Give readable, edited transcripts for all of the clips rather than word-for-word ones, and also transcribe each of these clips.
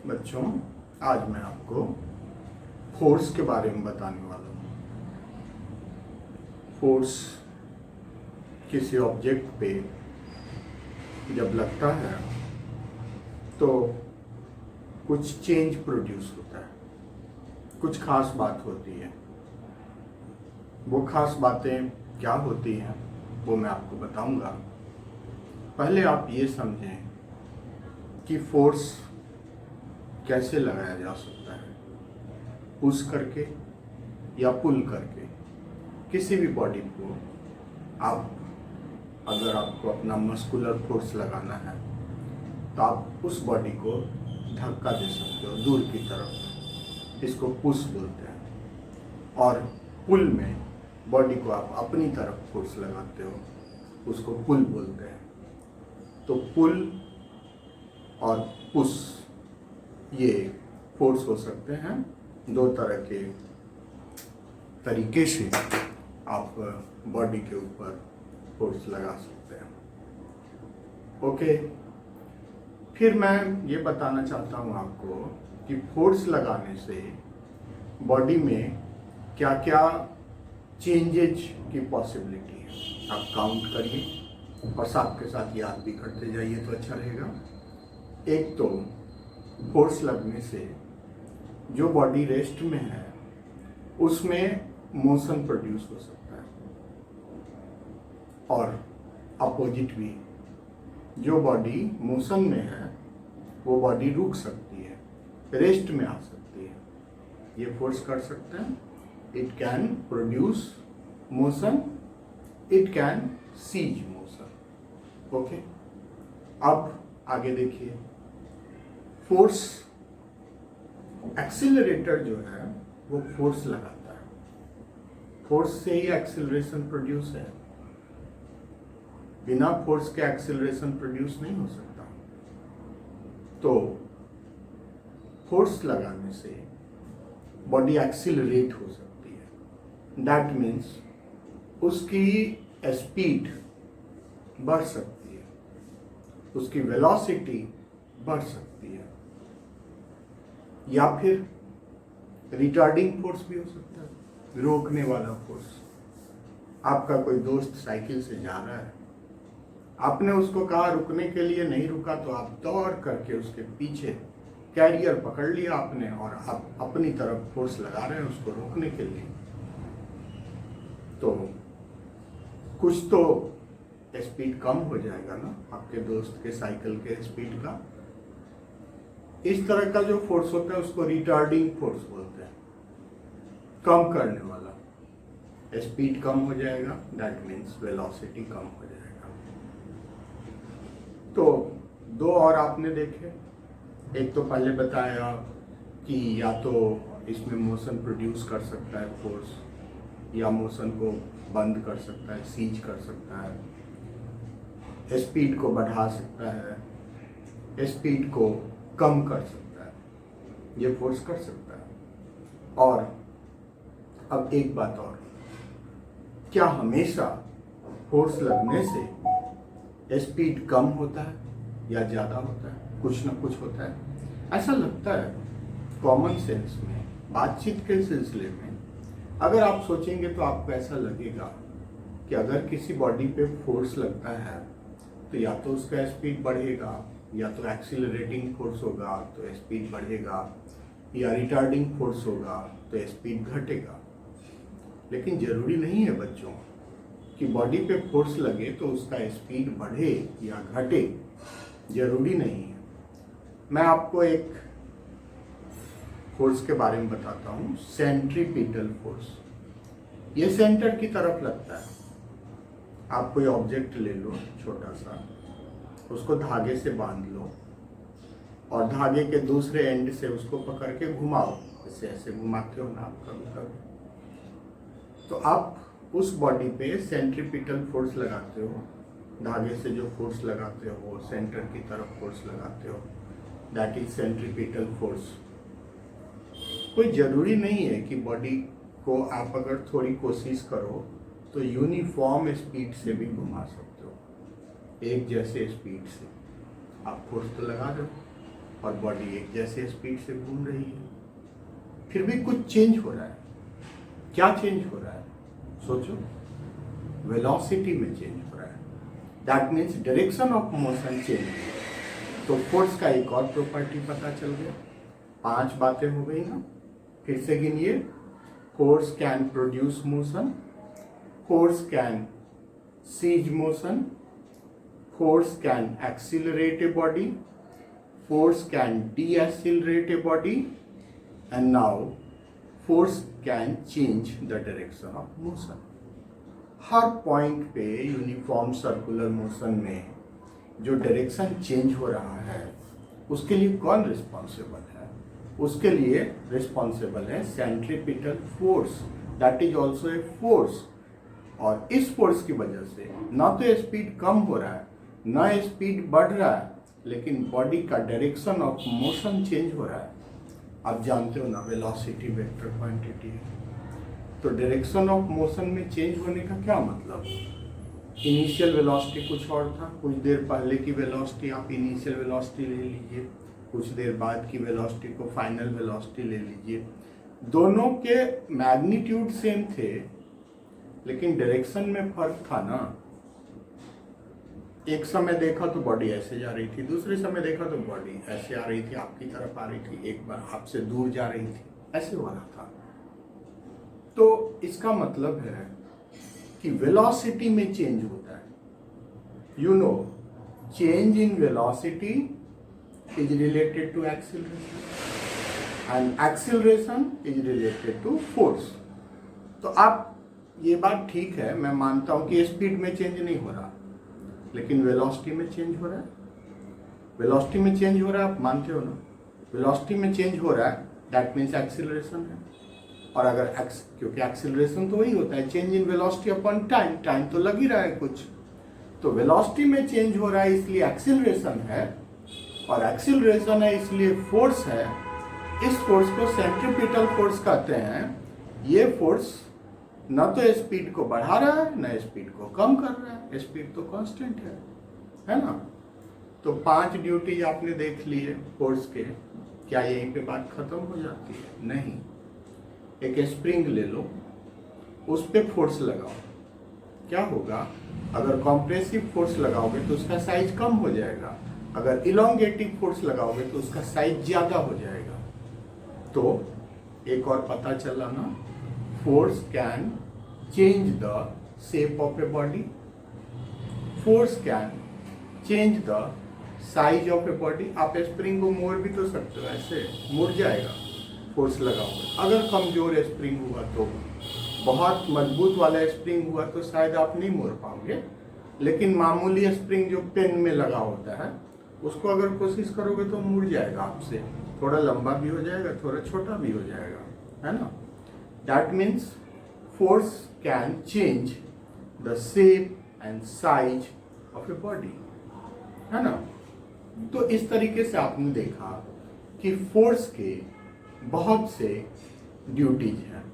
बच्चों, आज मैं आपको फोर्स के बारे में बताने वाला हूँ। फोर्स किसी ऑब्जेक्ट पे जब लगता है तो कुछ चेंज प्रोड्यूस होता है, कुछ खास बात होती है। वो खास बातें क्या होती हैं वो मैं आपको बताऊंगा। पहले आप ये समझें कि फोर्स कैसे लगाया जा सकता है, पुश करके या पुल करके। किसी भी बॉडी को आप अगर आपको अपना मस्कुलर फोर्स लगाना है तो आप उस बॉडी को धक्का दे सकते हो दूर की तरफ, इसको पुश बोलते हैं। और पुल में बॉडी को आप अपनी तरफ फोर्स लगाते हो, उसको पुल बोलते हैं। तो पुल और पुश ये फोर्स हो सकते हैं। दो तरह के तरीके से आप बॉडी के ऊपर फोर्स लगा सकते हैं। ओके, फिर मैं ये बताना चाहता हूँ आपको कि फोर्स लगाने से बॉडी में क्या क्या चेंजेज की पॉसिबिलिटी है। आप काउंट करिए और साथ के साथ याद भी करते जाइए तो अच्छा रहेगा। एक तो फोर्स लगने से जो बॉडी रेस्ट में है उसमें मोशन प्रोड्यूस हो सकता है, और अपोजिट भी, जो बॉडी मोशन में है वो बॉडी रुक सकती है, रेस्ट में आ सकती है। ये फोर्स कर सकते हैं। It can produce motion, it can cease motion. Okay, अब आगे देखिए। फोर्स एक्सीलरेटर जो है वो फोर्स लगाता है, फोर्स से ही एक्सीलरेशन प्रोड्यूस है। बिना फोर्स के एक्सीलरेशन प्रोड्यूस नहीं हो सकता। तो फोर्स लगाने से बॉडी एक्सीलरेट हो सकती है। दैट मीन्स उसकी स्पीड बढ़ सकती है, उसकी वेलोसिटी बढ़ सकती है, या फिर रिटार्डिंग फोर्स भी हो सकता है, रोकने वाला फोर्स। आपका कोई दोस्त साइकिल से जा रहा है, आपने उसको कहा रुकने के लिए, नहीं रुका तो आप दौड़ करके उसके पीछे कैरियर पकड़ लिया आपने और आप अपनी तरफ फोर्स लगा रहे हैं उसको रोकने के लिए। तो कुछ तो स्पीड कम हो जाएगा ना आपके दोस्त के साइकिल के स्पीड का। इस तरह का जो फोर्स होता है उसको रिटार्डिंग फोर्स बोलते हैं, कम करने वाला। स्पीड कम हो जाएगा, दैट मीन्स वेलोसिटी कम हो जाएगा। तो दो और आपने देखे। एक तो पहले बताया कि या तो इसमें मोशन प्रोड्यूस कर सकता है फोर्स, या मोशन को बंद कर सकता है, सीज कर सकता है, स्पीड को बढ़ा सकता है, स्पीड को कम कर सकता है, ये फोर्स कर सकता है। और अब एक बात और, क्या हमेशा फोर्स लगने से स्पीड कम होता है या ज़्यादा होता है? कुछ ना कुछ होता है, ऐसा लगता है। कॉमन सेंस में, बातचीत के सिलसिले में अगर आप सोचेंगे तो आपको ऐसा लगेगा कि अगर किसी बॉडी पे फोर्स लगता है तो या तो उसका स्पीड बढ़ेगा, या तो एक्सीलरेटिंग फोर्स होगा तो स्पीड बढ़ेगा, या रिटार्डिंग फोर्स होगा तो स्पीड घटेगा। लेकिन जरूरी नहीं है बच्चों कि बॉडी पे फोर्स लगे तो उसका स्पीड बढ़े या घटे, जरूरी नहीं है। मैं आपको एक फोर्स के बारे में बताता हूँ, सेंट्रीपिटल फोर्स। ये सेंटर की तरफ लगता है। आप कोई ऑब्जेक्ट ले लो छोटा सा, उसको धागे से बांध लो और धागे के दूसरे एंड से उसको पकड़ के घुमाओ। ऐसे ऐसे घुमाते हो ना आप कभी। तो आप उस बॉडी पे सेंट्रीपिटल फोर्स लगाते हो, धागे से जो फोर्स लगाते हो वो सेंटर की तरफ फोर्स लगाते हो, दैट इज सेंट्रीपिटल फोर्स। कोई ज़रूरी नहीं है कि बॉडी को आप अगर थोड़ी कोशिश करो तो यूनिफॉर्म स्पीड से भी घुमा सकते हो, एक जैसे स्पीड से आप फोर्स तो लगा दो। और बॉडी एक जैसे स्पीड से घूम रही है, फिर भी कुछ चेंज हो रहा है। क्या चेंज हो रहा है? सोचो, वेलोसिटी में चेंज हो रहा है। That means direction of motion change. तो फोर्स का एक और प्रॉपर्टी पता चल गया। 5 बातें हो गई ना, फिर से गिनिए। Force can produce motion, force can cease motion, force can accelerate a body, force can deaccelerate a body, and now force can change the direction of motion. Her point पे यूनिफॉर्म सर्कुलर मोशन में जो direction change हो रहा है उसके लिए कौन responsible है? उसके लिए रिस्पॉन्सिबल है centripetal force, that is also a force. और इस फोर्स की वजह से ना तो स्पीड कम हो रहा है ना स्पीड बढ़ रहा है, लेकिन बॉडी का डायरेक्शन ऑफ मोशन चेंज हो रहा है। आप जानते हो ना, वेलोसिटी वेक्टर क्वांटिटी है। तो डायरेक्शन ऑफ मोशन में चेंज होने का क्या मतलब? इनिशियल वेलोसिटी कुछ और था, कुछ देर पहले की वेलोसिटी आप इनिशियल वेलोसिटी ले लीजिए, कुछ देर बाद की वेलोसिटी को फाइनल वेलोसिटी ले लीजिए। दोनों के मैग्नीट्यूड सेम थे, लेकिन डायरेक्शन में फर्क था ना। एक समय देखा तो बॉडी ऐसे जा रही थी, दूसरे समय देखा तो बॉडी ऐसे आ रही थी, आपकी तरफ आ रही थी, एक बार आपसे दूर जा रही थी, ऐसे हो रहा था। तो इसका मतलब है कि वेलोसिटी में चेंज होता है। You know, change in velocity is related to acceleration and acceleration is related to force. तो आप, ये बात ठीक है, मैं मानता हूं कि स्पीड में चेंज नहीं हो रहा, लेकिन वेलोसिटी में चेंज हो रहा है। वेलोसिटी में चेंज हो रहा है, आप मानते हो ना? वेलोसिटी में चेंज हो रहा है, दैट मीन्स एक्सीलरेशन है। और अगर क्योंकि एक्सीलरेशन तो वही होता है, change in velocity upon time, time तो लग ही रहा है कुछ। तो वेलोसिटी में चेंज हो रहा है इसलिए एक्सीलरेशन है, और एक्सीलरेशन है इसलिए फोर्स है। इस फोर्स को सेंट्रीपिटल फोर्स कहते हैं। ये फोर्स न तो स्पीड को बढ़ा रहा है न स्पीड को कम कर रहा है, स्पीड तो कांस्टेंट है ना? तो 5 ड्यूटीज आपने देख ली है फोर्स के। क्या यहीं पे बात खत्म हो जाती है? नहीं। एक स्प्रिंग ले लो, उस पे फोर्स लगाओ, क्या होगा? अगर कॉम्प्रेसिव फोर्स लगाओगे तो उसका साइज कम हो जाएगा, अगर इलोंगेटिव फोर्स लगाओगे तो उसका साइज ज्यादा हो जाएगा। तो एक और पता चला ना, force can change the shape of a body, force can change the size of a body। आप स्प्रिंग को मोड़ भी तो सकते हो, ऐसे मुड़ जाएगा फोर्स लगाओगे। अगर कमजोर स्प्रिंग हुआ तो, बहुत मजबूत वाला स्प्रिंग हुआ तो शायद आप नहीं मोड़ पाओगे, लेकिन मामूली स्प्रिंग जो पेन में लगा होता है उसको अगर कोशिश करोगे तो मुड़ जाएगा आपसे, थोड़ा लंबा भी हो जाएगा, थोड़ा छोटा भी हो जाएगा, है ना? That means force can change the shape and size of a body, है ना? तो इस तरीके से आपने देखा कि फोर्स के बहुत से ड्यूटीज हैं।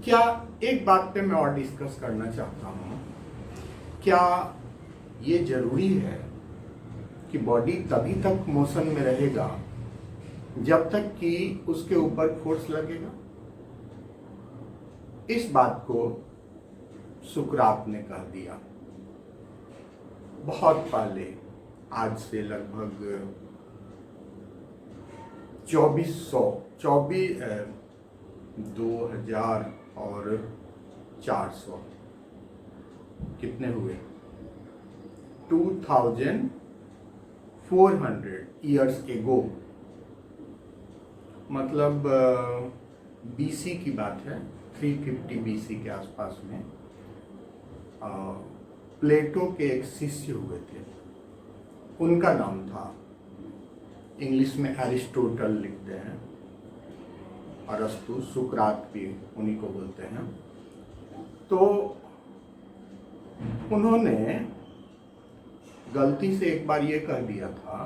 क्या एक बात पे मैं और डिस्कस करना चाहता हूँ, क्या ये जरूरी है कि बॉडी तभी तक मोशन में रहेगा जब तक कि उसके ऊपर फोर्स लगेगा? इस बात को सुकरात ने कह दिया बहुत पहले, आज से लगभग 2400 कितने हुए? 2400 ईयर्स एगो, मतलब बीसी की बात है, 350 बीसी के आसपास में प्लेटो के एक शिष्य हुए थे। उनका नाम था, इंग्लिश में एरिस्टोटल लिखते हैं, अरस्तु, सुकरात भी उन्हीं को बोलते हैं। तो उन्होंने गलती से एक बार ये कह दिया था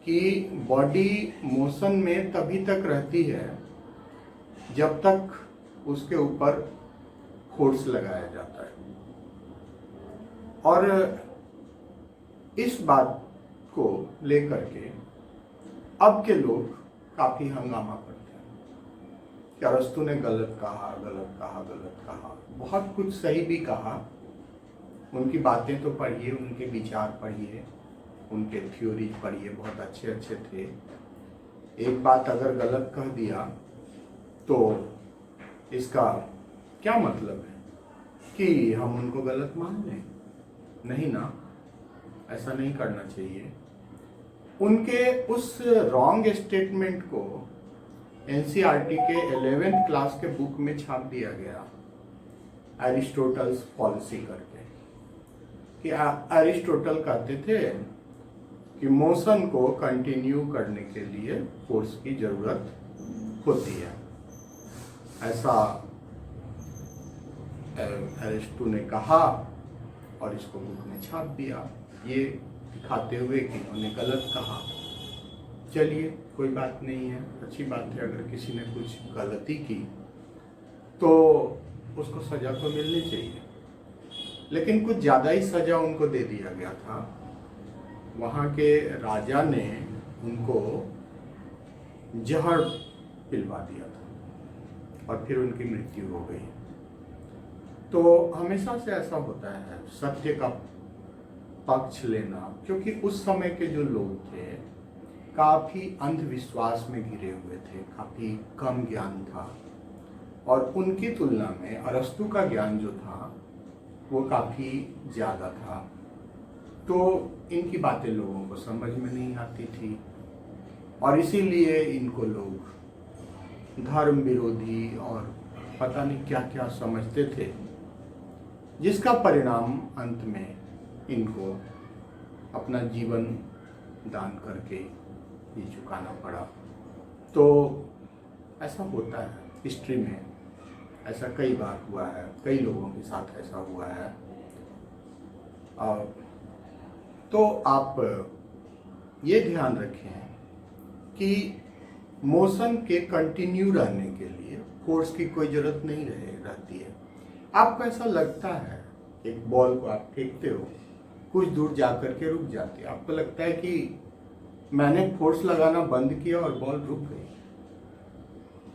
कि बॉडी मोशन में तभी तक रहती है जब तक उसके ऊपर फोर्स लगाया जाता है। और इस बात को लेकर के अब के लोग काफी हंगामा करते हैं कि अरस्तु ने गलत कहा, गलत कहा, गलत कहा। बहुत कुछ सही भी कहा, उनकी बातें तो पढ़िए, उनके विचार पढ़िए, उनके थ्योरीज पढ़िए, बहुत अच्छे अच्छे थे। एक बात अगर गलत कह दिया तो इसका क्या मतलब है कि हम उनको गलत मान लें? नहीं ना, ऐसा नहीं करना चाहिए। उनके उस रॉन्ग स्टेटमेंट को एनसीईआरटी के 11th क्लास के बुक में छाप दिया गया, एरिस्टोटल्स पॉलिसी करके, कि एरिस्टोटल कहते थे कि मोशन को कंटिन्यू करने के लिए फोर्स की जरूरत होती है। ऐसा एरिस्टो ने कहा और इसको बुक में छाप दिया, ये दिखाते हुए कि उन्होंने गलत कहा। चलिए, कोई बात नहीं है, अच्छी बात है। अगर किसी ने कुछ गलती की तो उसको सजा तो मिलनी चाहिए, लेकिन कुछ ज़्यादा ही सजा उनको दे दिया गया था। वहाँ के राजा ने उनको जहर पिलवा दिया था और फिर उनकी मृत्यु हो गई। तो हमेशा से ऐसा होता है, सत्य का पक्ष लेना, क्योंकि उस समय के जो लोग थे काफ़ी अंधविश्वास में घिरे हुए थे, काफ़ी कम ज्ञान था, और उनकी तुलना में अरस्तु का ज्ञान जो था वो काफ़ी ज़्यादा था। तो इनकी बातें लोगों को समझ में नहीं आती थी और इसीलिए इनको लोग धर्म विरोधी और पता नहीं क्या क्या समझते थे, जिसका परिणाम अंत में इनको अपना जीवन दान करके ही चुकाना पड़ा। तो ऐसा होता है हिस्ट्री में, ऐसा कई बार हुआ है, कई लोगों के साथ ऐसा हुआ है। तो आप ये ध्यान रखें कि मोशन के कंटिन्यू रहने के लिए फोर्स की कोई ज़रूरत नहीं रहती है। आपको ऐसा लगता है, एक बॉल को आप फेंकते हो, कुछ दूर जा कर के रुक जाती है, आपको लगता है कि मैंने फोर्स लगाना बंद किया और बॉल रुक गई।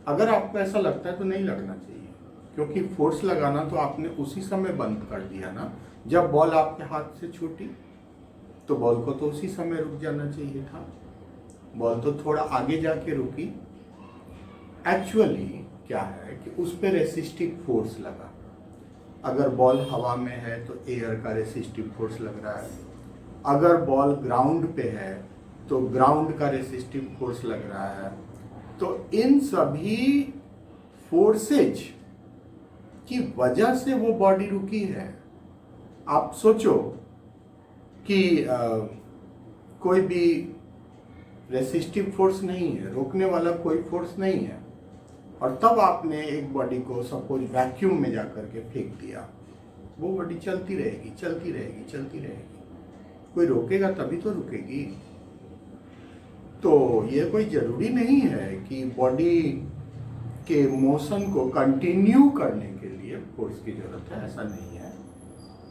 अगर आपको ऐसा लगता है तो नहीं लगना चाहिए, क्योंकि फोर्स लगाना तो आपने उसी समय बंद कर दिया ना, जब बॉल आपके हाथ से छूटी। तो बॉल को तो उसी समय रुक जाना चाहिए था, बॉल तो थोड़ा आगे जाके रुकी। एक्चुअली क्या है कि उस पर रेसिस्टिव फोर्स लगा। अगर बॉल हवा में है तो एयर का रेसिस्टिव फोर्स लग रहा है, अगर बॉल ग्राउंड पे है तो ग्राउंड का रेसिस्टिव फोर्स लग रहा है। तो इन सभी फोर्सेज की वजह से वो बॉडी रुकी है। आप सोचो कि कोई भी रेसिस्टिव फोर्स नहीं है, रोकने वाला कोई फोर्स नहीं है, और तब आपने एक बॉडी को सपोज वैक्यूम में जाकर के फेंक दिया, वो बॉडी चलती रहेगी, चलती रहेगी, चलती रहेगी। कोई रोकेगा तभी तो रुकेगी। तो ये कोई ज़रूरी नहीं है कि बॉडी के मोशन को कंटिन्यू करने के लिए फोर्स की ज़रूरत है, ऐसा नहीं है।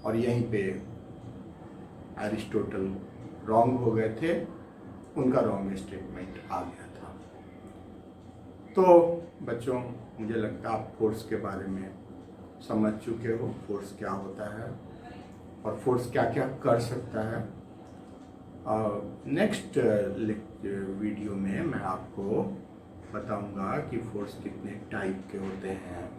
और यहीं पे एरिस्टोटल रॉन्ग हो गए थे, उनका रॉन्ग स्टेटमेंट आ गया था। तो बच्चों, मुझे लगता है आप फोर्स के बारे में समझ चुके हो, फोर्स क्या होता है और फोर्स क्या क्या कर सकता है। नेक्स्ट वीडियो में मैं आपको बताऊंगा कि फोर्स कितने टाइप के होते हैं,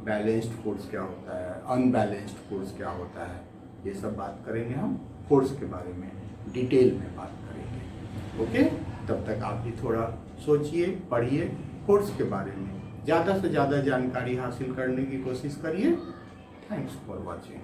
बैलेंस्ड फोर्स क्या होता है, अनबैलेंस्ड फोर्स क्या होता है। ये सब बात करेंगे हम, फोर्स के बारे में डिटेल में बात करेंगे। ओके, तब तक आप भी थोड़ा सोचिए, पढ़िए, फोर्स के बारे में ज़्यादा से ज़्यादा जानकारी हासिल करने की कोशिश करिए। Thanks for watching.